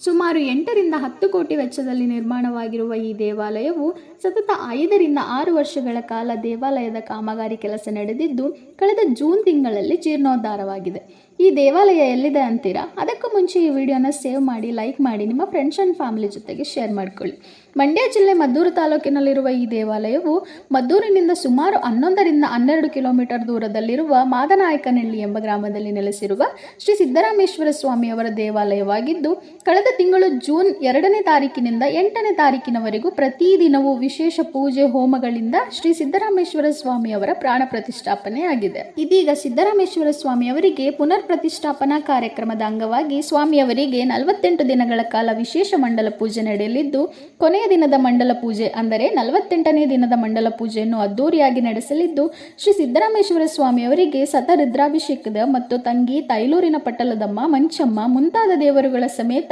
ಸುಮಾರು 8ರಿಂದ 10 ಕೋಟಿ ವೆಚ್ಚದಲ್ಲಿ ನಿರ್ಮಾಣವಾಗಿರುವ ಈ ದೇವಾಲಯವು ಸತತ 5ರಿಂದ 6 ವರ್ಷಗಳ ಕಾಲ ದೇವಾಲಯದ ಕಾಮಗಾರಿ ಕೆಲಸ ನಡೆದಿದ್ದು, ಕಳೆದ ಜೂನ್ ತಿಂಗಳಲ್ಲಿ ಜೀರ್ಣೋದ್ಧಾರವಾಗಿದೆ. ಈ ದೇವಾಲಯ ಎಲ್ಲಿದೆ ಅಂತೀರಾ? ಅದಕ್ಕೂ ಮುಂಚೆ ಈ ವಿಡಿಯೋನ ಸೇವ್ ಮಾಡಿ, ಲೈಕ್ ಮಾಡಿ, ನಿಮ್ಮ ಫ್ರೆಂಡ್ಸ್ ಆ್ಯಂಡ್ ಫ್ಯಾಮಿಲಿ ಜೊತೆಗೆ ಶೇರ್ ಮಾಡ್ಕೊಳ್ಳಿ. ಮಂಡ್ಯ ಜಿಲ್ಲೆ ಮದ್ದೂರು ತಾಲೂಕಿನಲ್ಲಿರುವ ಈ ದೇವಾಲಯವು ಮದ್ದೂರಿನಿಂದ ಸುಮಾರು 11ರಿಂದ 12 ಕಿಲೋಮೀಟರ್ ದೂರದಲ್ಲಿರುವ ಮಾದನಾಯಕನಹಳ್ಳಿ ಎಂಬ ಗ್ರಾಮದಲ್ಲಿ ನೆಲೆಸಿರುವ ಶ್ರೀ ಸಿದ್ದರಾಮೇಶ್ವರ ಸ್ವಾಮಿಯವರ ದೇವಾಲಯವಾಗಿದ್ದು, ಕಳೆದ ತಿಂಗಳು ಜೂನ್ 2ನೇ ತಾರೀಕಿನಿಂದ 8ನೇ ತಾರೀಕಿನವರೆಗೂ ಪ್ರತಿದಿನವೂ ವಿಶೇಷ ಪೂಜೆ ಹೋಮಗಳಿಂದ ಶ್ರೀ ಸಿದ್ದರಾಮೇಶ್ವರ ಸ್ವಾಮಿಯವರ ಪ್ರಾಣ ಪ್ರತಿಷ್ಠಾಪನೆಯಾಗಿದೆ. ಇದೀಗ ಸಿದ್ದರಾಮೇಶ್ವರ ಸ್ವಾಮಿಯವರಿಗೆ ಪುನರ್ ಪ್ರತಿಷ್ಠಾಪನಾ ಕಾರ್ಯಕ್ರಮದ ಅಂಗವಾಗಿ ಸ್ವಾಮಿಯವರಿಗೆ 48 ದಿನಗಳ ಕಾಲ ವಿಶೇಷ ಮಂಡಲ ಪೂಜೆ ನಡೆಯಲಿದ್ದು, ಕೊನೆಯ ದಿನದ ಮಂಡಲ ಪೂಜೆ ಅಂದರೆ 48ನೇ ದಿನದ ಮಂಡಲ ಪೂಜೆಯನ್ನು ಅದ್ದೂರಿಯಾಗಿ ನಡೆಸಲಿದ್ದು, ಶ್ರೀ ಸಿದ್ದರಾಮೇಶ್ವರ ಸ್ವಾಮಿಯವರಿಗೆ ಸತರುದ್ರಾಭಿಷೇಕದ ಮತ್ತು ತಂಗಿ ತೈಲೂರಿನ ಪಟ್ಟಲದಮ್ಮ, ಮಂಚಮ್ಮ ಮುಂತಾದ ದೇವರುಗಳ ಸಮೇತ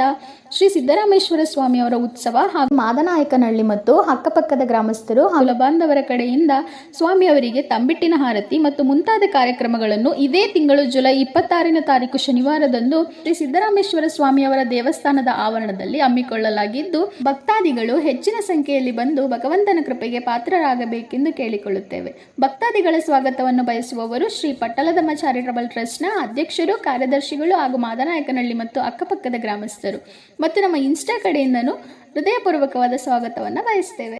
ಶ್ರೀ ಸಿದ್ದರಾಮೇಶ್ವರ ಸ್ವಾಮಿಯವರ ಉತ್ಸವ ಹಾಗೂ ಮಾದನಾಯಕನಹಳ್ಳಿ ಮತ್ತು ಅಕ್ಕಪಕ್ಕದ ಗ್ರಾಮಸ್ಥರು ಹಾಗೂ ಬಾಂಧವರ ಕಡೆಯಿಂದ ಸ್ವಾಮಿಯವರಿಗೆ ತಂಬಿಟ್ಟಿನ ಹಾರತಿ ಮತ್ತು ಮುಂತಾದ ಕಾರ್ಯಕ್ರಮಗಳನ್ನು ಇದೇ ತಿಂಗಳು ಜುಲೈ 26ನೇ ತಾರೀಕು ಶನಿವಾರದಂದು ಶ್ರೀ ಸಿದ್ದರಾಮೇಶ್ವರ ಸ್ವಾಮಿಯವರ ದೇವಸ್ಥಾನದ ಆವರಣದಲ್ಲಿ ಹಮ್ಮಿಕೊಳ್ಳಲಾಗಿದ್ದು, ಭಕ್ತಾದಿಗಳು ಹೆಚ್ಚಿನ ಸಂಖ್ಯೆಯಲ್ಲಿ ಬಂದು ಭಗವಂತನ ಕೃಪೆಗೆ ಪಾತ್ರರಾಗಬೇಕೆಂದು ಕೇಳಿಕೊಳ್ಳುತ್ತೇವೆ. ಭಕ್ತಾದಿಗಳ ಸ್ವಾಗತವನ್ನು ಬಯಸುವವರು ಶ್ರೀ ಪಟ್ಟಲದಮ್ಮ ಚಾರಿಟಬಲ್ ಟ್ರಸ್ಟ್ನ ಅಧ್ಯಕ್ಷರು, ಕಾರ್ಯದರ್ಶಿಗಳು ಹಾಗೂ ಮಾದನಾಯಕನಹಳ್ಳಿ ಮತ್ತು ಅಕ್ಕಪಕ್ಕದ ಗ್ರಾಮಸ್ಥರು ಮತ್ತು ನಮ್ಮ ಇನ್ಸ್ಟಾ ಕಡೆಯಿಂದನೂ ಹೃದಯಪೂರ್ವಕವಾದ ಸ್ವಾಗತವನ್ನು ಬಯಸ್ತೇವೆ.